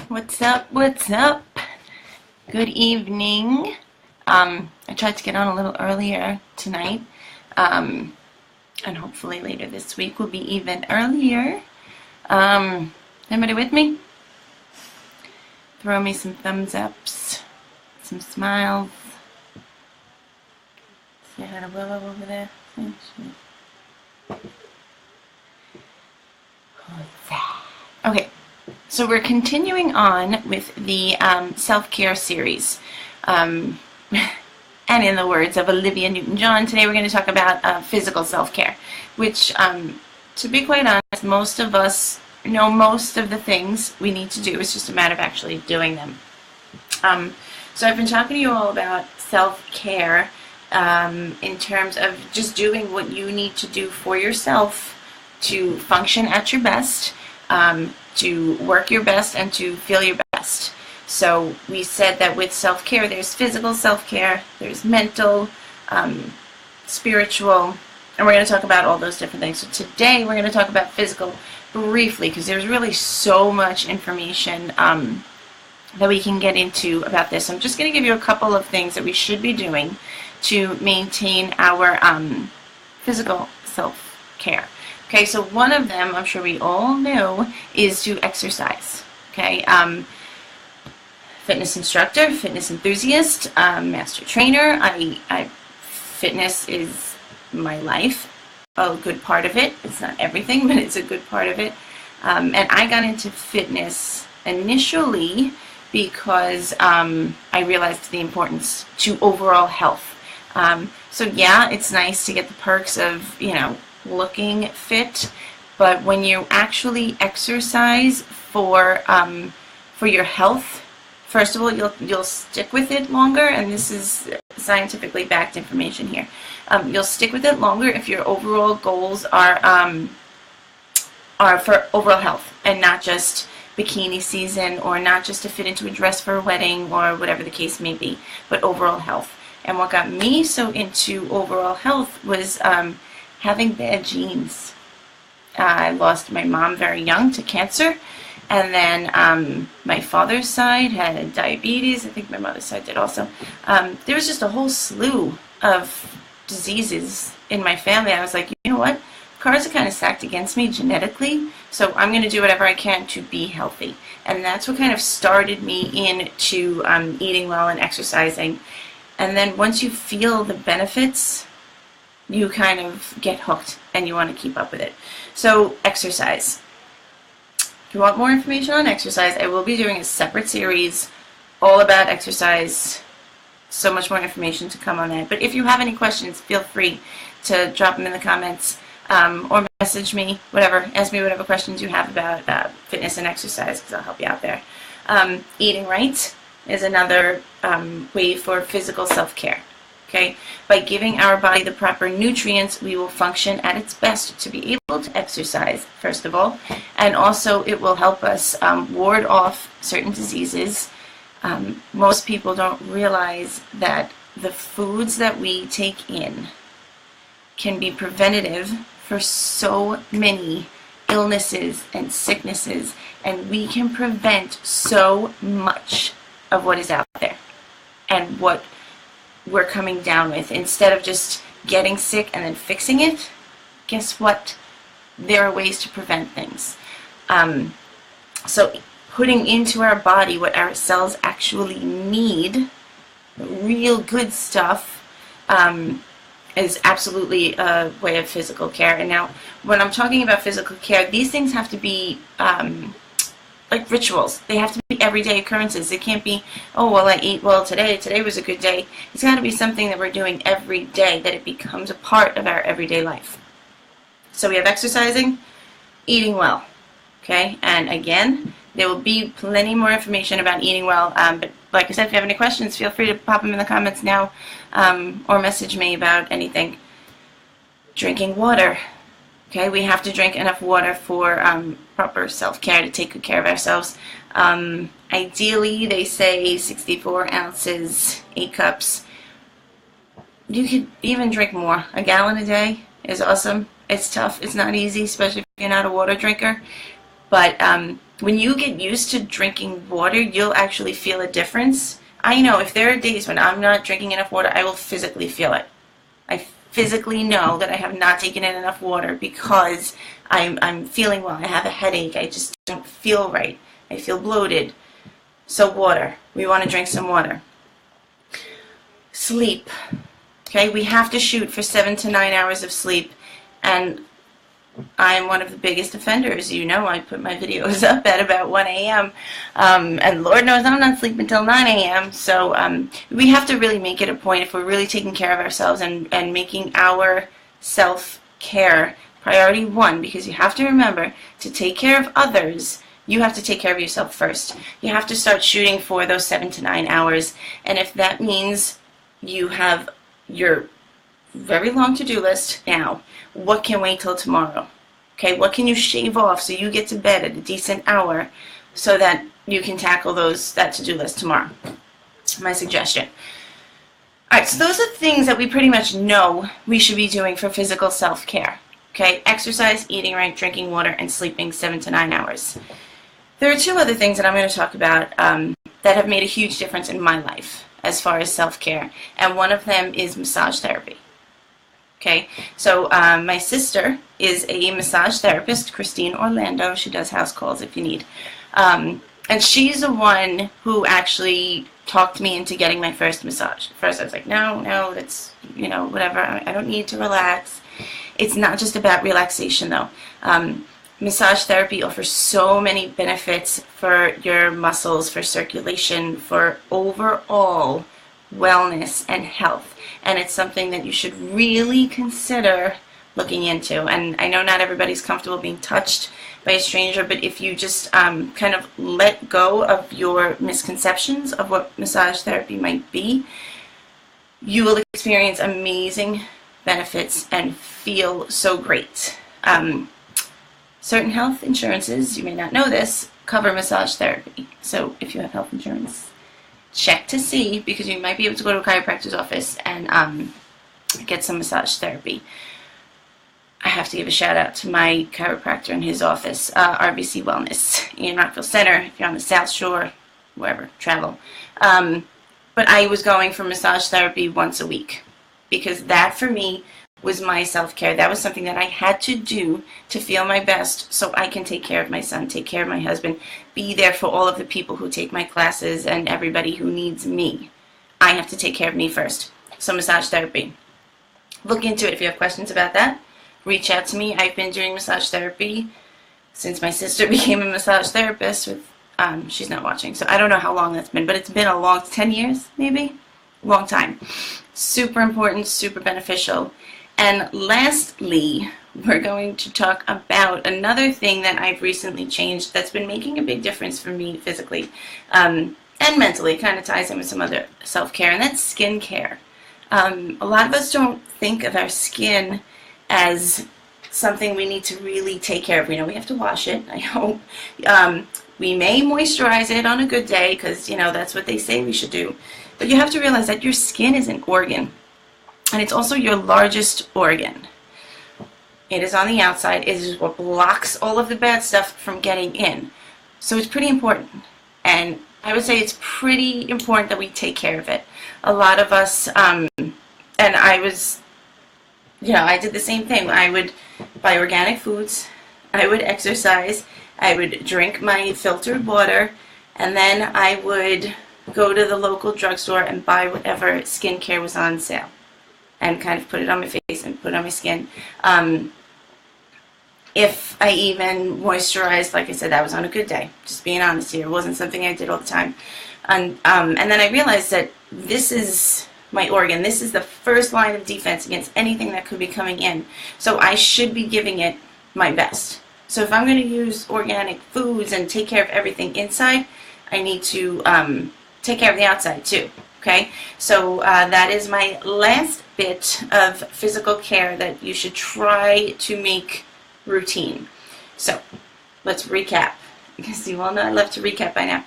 What's up? What's up? Good evening. I tried to get on a little earlier tonight, and hopefully later this week will be even earlier. Anybody with me? Throw me some thumbs ups, some smiles. See how to blow up over there? Okay. So we're continuing on with the self-care series. And in the words of Olivia Newton-John, today we're going to talk about physical self-care, which, to be quite honest, most of us know most of the things we need to do. It's just a matter of actually doing them. So I've been talking to you all about self-care in terms of just doing what you need to do for yourself to function at your best, to work your best, and to feel your best. So we said that with self-care, there's physical self-care, there's mental, spiritual, and we're going to talk about all those different things. So today we're going to talk about physical briefly, because there's really so much information that we can get into about this. I'm just going to give you a couple of things that we should be doing to maintain our physical self-care. Okay, so one of them, I'm sure we all know, is to exercise. Okay, fitness instructor, fitness enthusiast, master trainer. Fitness is my life, a good part of it. It's not everything, but it's a good part of it. And I got into fitness initially because I realized the importance to overall health. So yeah, it's nice to get the perks of, looking fit, but when you actually exercise for your health, first of all, you'll stick with it longer, and this is scientifically backed information here. You'll stick with it longer if your overall goals are for overall health, and not just bikini season, or not just to fit into a dress for a wedding, or whatever the case may be, but overall health. And what got me so into overall health was having bad genes. I lost my mom very young to cancer, and then my father's side had diabetes. I think my mother's side did also. There was just a whole slew of diseases in my family. I was like, you know what? Cards are kind of stacked against me genetically, so I'm going to do whatever I can to be healthy. And that's what kind of started me into eating well and exercising. And then once you feel the benefits, you kind of get hooked and you want to keep up with it. So exercise. If you want more information on exercise, I will be doing a separate series all about exercise. So much more information to come on that. But if you have any questions, feel free to drop them in the comments, or message me, whatever. Ask me whatever questions you have about fitness and exercise, because I'll help you out there. Eating right is another way for physical self-care. Okay, by giving our body the proper nutrients, we will function at its best to be able to exercise, first of all, and also it will help us ward off certain diseases. Most people don't realize that the foods that we take in can be preventative for so many illnesses and sicknesses, and we can prevent so much of what is out there and what we're coming down with. Instead of just getting sick and then fixing it, guess what? There are ways to prevent things. So putting into our body what our cells actually need, real good stuff, is absolutely a way of physical care. And now, when I'm talking about physical care, these things have to be like rituals. They have to be everyday occurrences. It can't be, oh, well, I ate well today. Today was a good day. It's got to be something that we're doing every day, that it becomes a part of our everyday life. So we have exercising, eating well. Okay? And again, there will be plenty more information about eating well. But like I said, if you have any questions, feel free to pop them in the comments now, or message me about anything. Drinking water. Okay, we have to drink enough water for proper self-care, to take good care of ourselves. Ideally, they say 64 ounces, 8 cups. You could even drink more. A gallon a day is awesome. It's tough. It's not easy, especially if you're not a water drinker. But when you get used to drinking water, you'll actually feel a difference. I know if there are days when I'm not drinking enough water, I will physically feel it. I physically know that I have not taken in enough water because I'm feeling well. I have a headache. I just don't feel right. I feel bloated. So water. We want to drink some water. Sleep. Okay, we have to shoot for 7 to 9 hours of sleep, and I'm one of the biggest offenders. You know, I put my videos up at about 1 a.m. And Lord knows I'm not sleeping until 9 a.m. So we have to really make it a point, if we're really taking care of ourselves and making our self-care priority one, because you have to remember, to take care of others, you have to take care of yourself first. You have to start shooting for those 7 to 9 hours. And if that means you have your very long to-do list now, what can wait till tomorrow? Okay, what can you shave off so you get to bed at a decent hour so that you can tackle that to-do list tomorrow? My suggestion. Alright, so those are things that we pretty much know we should be doing for physical self-care. Okay, exercise, eating right, drinking water, and sleeping 7 to 9 hours. There are 2 other things that I'm going to talk about that have made a huge difference in my life as far as self-care, and one of them is massage therapy. Okay, so my sister is a massage therapist, Christine Orlando. She does house calls if you need. And she's the one who actually talked me into getting my first massage. At first I was like, no, that's, you know, whatever. I don't need to relax. It's not just about relaxation, though. Massage therapy offers so many benefits for your muscles, for circulation, for overall wellness and health. And it's something that you should really consider looking into. And I know not everybody's comfortable being touched by a stranger, but if you just kind of let go of your misconceptions of what massage therapy might be, you will experience amazing benefits and feel so great. Certain health insurances, you may not know this, cover massage therapy. So if you have health insurance, check to see, because you might be able to go to a chiropractor's office and get some massage therapy. I have to give a shout out to my chiropractor in his office, RBC Wellness in Rockville Center. If you're on the South Shore, wherever, travel. But I was going for massage therapy once a week, because that for me was my self-care. That was something that I had to do to feel my best so I can take care of my son, take care of my husband, be there for all of the people who take my classes and everybody who needs me. I have to take care of me first. So massage therapy. Look into it if you have questions about that. Reach out to me. I've been doing massage therapy since my sister became a massage therapist with, she's not watching, so I don't know how long that's been, but it's been a long, 10 years maybe? Long time. Super important, super beneficial. And lastly, we're going to talk about another thing that I've recently changed that's been making a big difference for me physically and mentally. It kind of ties in with some other self-care, and that's skincare. A lot of us don't think of our skin as something we need to really take care of. We know we have to wash it, I hope. We may moisturize it on a good day because, you know, that's what they say we should do. But you have to realize that your skin is an organ. And it's also your largest organ. It is on the outside. It is what blocks all of the bad stuff from getting in. So it's pretty important. And I would say it's pretty important that we take care of it. A lot of us, and I was, you know, I did the same thing. I would buy organic foods. I would exercise. I would drink my filtered water. And then I would go to the local drugstore and buy whatever skincare was on sale, and kind of put it on my face and put it on my skin. If I even moisturized, like I said, that was on a good day. Just being honest here, it wasn't something I did all the time. And then I realized that this is my organ. This is the first line of defense against anything that could be coming in. So I should be giving it my best. So if I'm going to use organic foods and take care of everything inside, I need to take care of the outside too. Okay, so that is my last bit of physical care that you should try to make routine. So let's recap, because you all know I love to recap by now.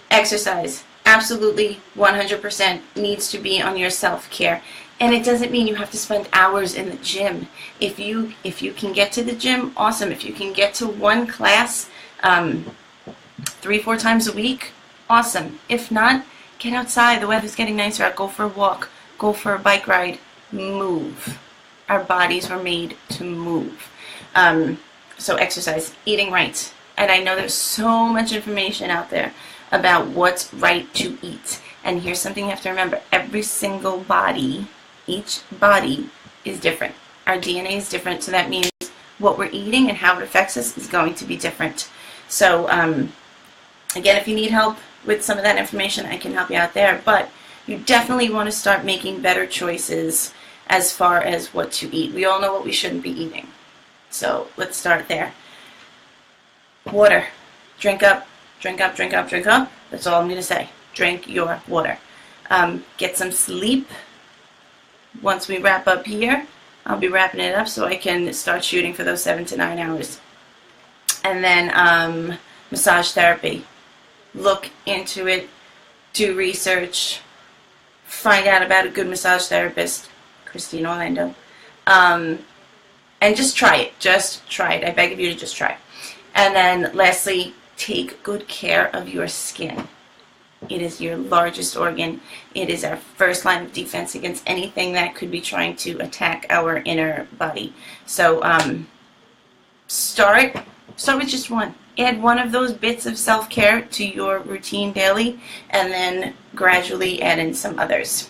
Exercise, absolutely 100% needs to be on your self-care. And it doesn't mean you have to spend hours in the gym. If you can get to the gym, awesome. If you can get to one class, 3-4 times a week, awesome. If not, get outside. The weather's getting nicer out. Go for a walk. Go for a bike ride. Move. Our bodies were made to move. So exercise, eating right. And I know there's so much information out there about what's right to eat. And here's something you have to remember. Every single body, each body is different. Our DNA is different, so that means what we're eating and how it affects us is going to be different. So, again, if you need help with some of that information, I can help you out there. But you definitely want to start making better choices as far as what to eat. We all know what we shouldn't be eating. So let's start there. Water. Drink up, drink up, drink up, drink up. That's all I'm going to say. Drink your water. Get some sleep. Once we wrap up here, I'll be wrapping it up so I can start shooting for those 7 to 9 hours. And then massage therapy. Look into it. Do research. Find out about a good massage therapist. Christine Orlando. And just try it. Just try it. I beg of you to just try it. And then lastly, take good care of your skin. It is your largest organ. It is our first line of defense against anything that could be trying to attack our inner body. So start with just one. Add one of those bits of self-care to your routine daily, and then gradually add in some others.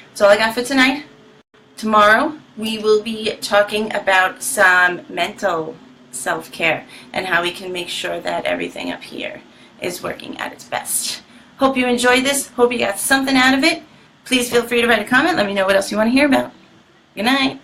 That's all I got for tonight. Tomorrow we will be talking about some mental self-care and how we can make sure that everything up here is working at its best. Hope you enjoyed this. Hope you got something out of it. Please feel free to write a comment. Let me know what else you want to hear about. Good night.